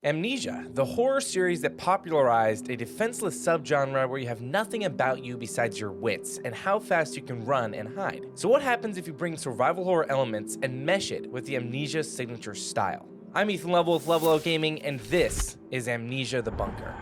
Amnesia, the horror series that popularized a defenseless subgenre where you have nothing about you besides your wits and how fast you can run and hide. So what happens if you bring survival horror elements and mesh it with the Amnesia signature style? I'm Ethan Level with Level Out Gaming, and this is Amnesia The Bunker.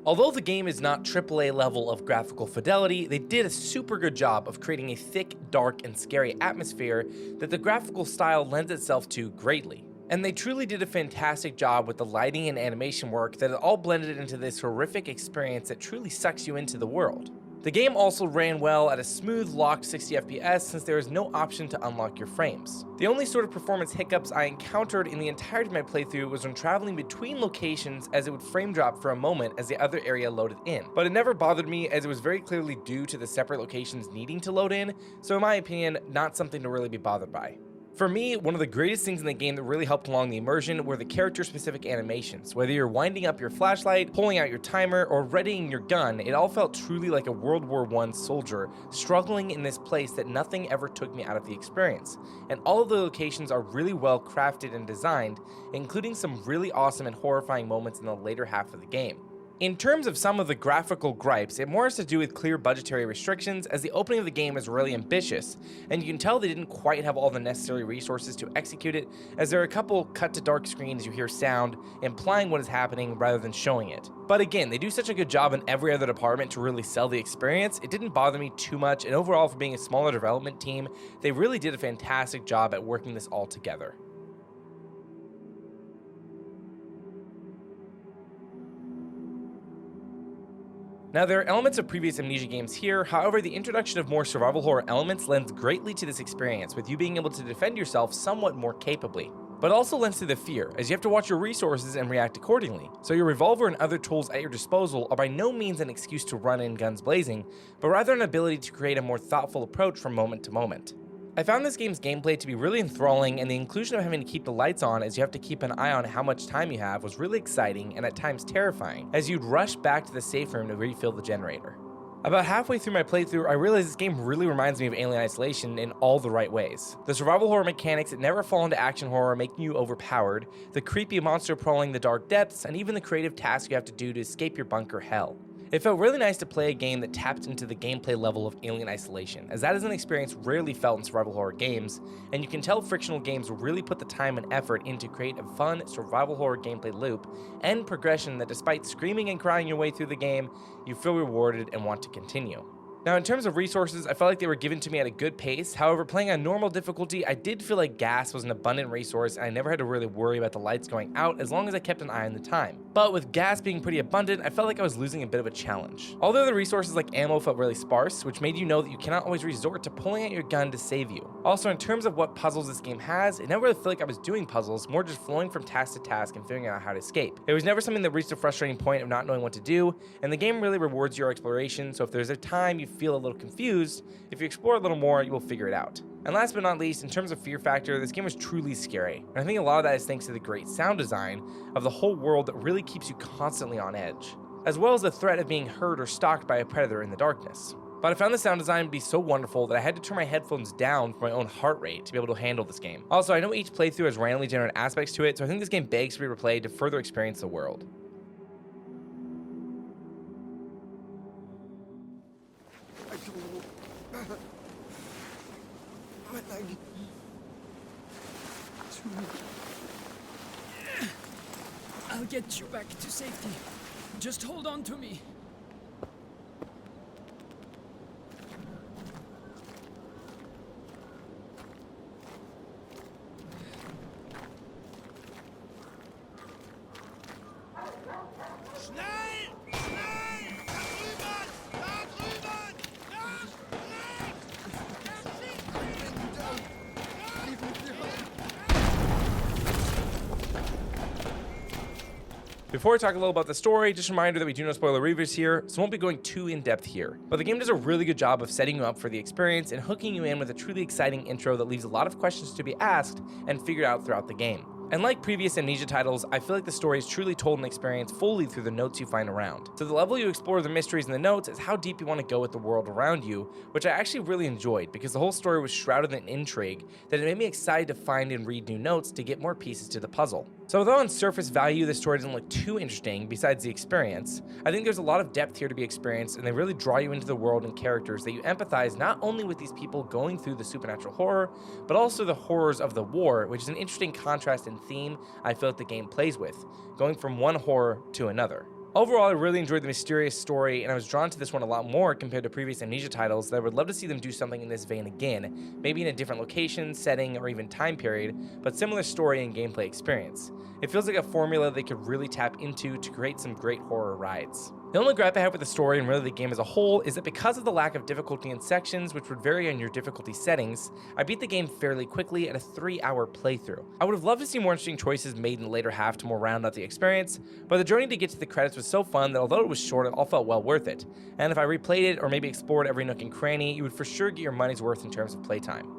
Although the game is not AAA level of graphical fidelity, they did a super good job of creating a thick, dark, and scary atmosphere that the graphical style lends itself to greatly. And they truly did a fantastic job with the lighting and animation work that it all blended into this horrific experience that truly sucks you into the world. The game also ran well at a smooth locked 60 FPS since there is no option to unlock your frames. The only sort of performance hiccups I encountered in the entirety of my playthrough was when traveling between locations, as it would frame drop for a moment as the other area loaded in. But it never bothered me as it was very clearly due to the separate locations needing to load in, so in my opinion, not something to really be bothered by. For me, one of the greatest things in the game that really helped along the immersion were the character-specific animations. Whether you're winding up your flashlight, pulling out your timer, or readying your gun, it all felt truly like a World War I soldier struggling in this place that nothing ever took me out of the experience. And all of the locations are really well crafted and designed, including some really awesome and horrifying moments in the later half of the game. In terms of some of the graphical gripes, it more has to do with clear budgetary restrictions, as the opening of the game is really ambitious, and you can tell they didn't quite have all the necessary resources to execute it, as there are a couple cut to dark screens you hear sound, implying what is happening rather than showing it. But again, they do such a good job in every other department to really sell the experience, it didn't bother me too much, and overall for being a smaller development team, they really did a fantastic job at working this all together. Now, there are elements of previous Amnesia games here, however, the introduction of more survival horror elements lends greatly to this experience, with you being able to defend yourself somewhat more capably. But also lends to the fear, as you have to watch your resources and react accordingly, so your revolver and other tools at your disposal are by no means an excuse to run in guns blazing, but rather an ability to create a more thoughtful approach from moment to moment. I found this game's gameplay to be really enthralling, and the inclusion of having to keep the lights on as you have to keep an eye on how much time you have was really exciting and at times terrifying, as you'd rush back to the safe room to refill the generator. About halfway through my playthrough, I realized this game really reminds me of Alien Isolation in all the right ways. The survival horror mechanics that never fall into action horror making you overpowered, the creepy monster prowling the dark depths, and even the creative tasks you have to do to escape your bunker hell. It felt really nice to play a game that tapped into the gameplay level of Alien Isolation, as that is an experience rarely felt in survival horror games, and you can tell Frictional Games really put the time and effort into create a fun survival horror gameplay loop and progression that, despite screaming and crying your way through the game, you feel rewarded and want to continue. Now, in terms of resources, I felt like they were given to me at a good pace. However, playing on normal difficulty, I did feel like gas was an abundant resource, and I never had to really worry about the lights going out as long as I kept an eye on the time. But with gas being pretty abundant, I felt like I was losing a bit of a challenge. Although the resources like ammo felt really sparse, which made you know that you cannot always resort to pulling out your gun to save you. Also, in terms of what puzzles this game has, it never really felt like I was doing puzzles, more just flowing from task to task and figuring out how to escape. It was never something that reached a frustrating point of not knowing what to do, and the game really rewards your exploration, so if there's a time you feel a little confused, if you explore a little more, you will figure it out. And last but not least, in terms of fear factor, this game was truly scary, and I think a lot of that is thanks to the great sound design of the whole world that really keeps you constantly on edge, as well as the threat of being heard or stalked by a predator in the darkness. But I found the sound design to be so wonderful that I had to turn my headphones down for my own heart rate to be able to handle this game. Also, I know each playthrough has randomly generated aspects to it, so I think this game begs to be replayed to further experience the world. I'll get you back to safety. Just hold on to me. Schnell! Before I talk a little about the story, just a reminder that we do no spoiler reviews here, so I won't be going too in depth here. But the game does a really good job of setting you up for the experience and hooking you in with a truly exciting intro that leaves a lot of questions to be asked and figured out throughout the game. And like previous Amnesia titles, I feel like the story is truly told and experienced fully through the notes you find around. So the level you explore the mysteries in the notes is how deep you want to go with the world around you, which I actually really enjoyed because the whole story was shrouded in intrigue that it made me excited to find and read new notes to get more pieces to the puzzle. So although on surface value the story doesn't look too interesting besides the experience, I think there's a lot of depth here to be experienced, and they really draw you into the world and characters that you empathize not only with these people going through the supernatural horror, but also the horrors of the war, which is an interesting contrast in theme I feel like the game plays with, going from one horror to another. Overall, I really enjoyed the mysterious story, and I was drawn to this one a lot more compared to previous Amnesia titles that I would love to see them do something in this vein again, maybe in a different location, setting, or even time period, but similar story and gameplay experience. It feels like a formula they could really tap into to create some great horror rides. The only gripe I have with the story and really the game as a whole is that because of the lack of difficulty in sections, which would vary on your difficulty settings, I beat the game fairly quickly at a 3-hour playthrough. I would have loved to see more interesting choices made in the later half to more round out the experience, but the journey to get to the credits was so fun that although it was short, it all felt well worth it. And if I replayed it or maybe explored every nook and cranny, you would for sure get your money's worth in terms of playtime.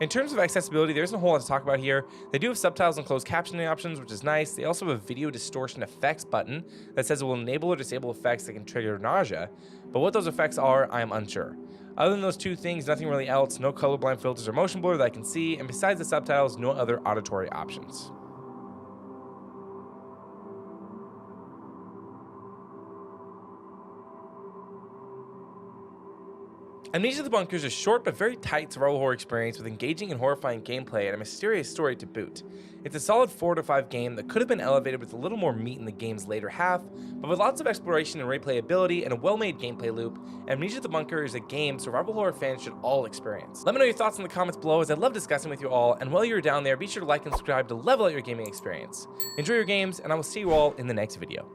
In terms of accessibility, there isn't a whole lot to talk about here. They do have subtitles and closed captioning options, which is nice. They also have a video distortion effects button that says it will enable or disable effects that can trigger nausea, but what those effects are, I am unsure. Other than those two things, nothing really else, no colorblind filters or motion blur that I can see, and besides the subtitles, no other auditory options. Amnesia The Bunker is a short but very tight survival horror experience with engaging and horrifying gameplay and a mysterious story to boot. It's a solid 4 to 5 game that could have been elevated with a little more meat in the game's later half, but with lots of exploration and replayability and a well-made gameplay loop, Amnesia The Bunker is a game survival horror fans should all experience. Let me know your thoughts in the comments below, as I love discussing with you all, and while you're down there, be sure to like and subscribe to level out your gaming experience. Enjoy your games, and I will see you all in the next video.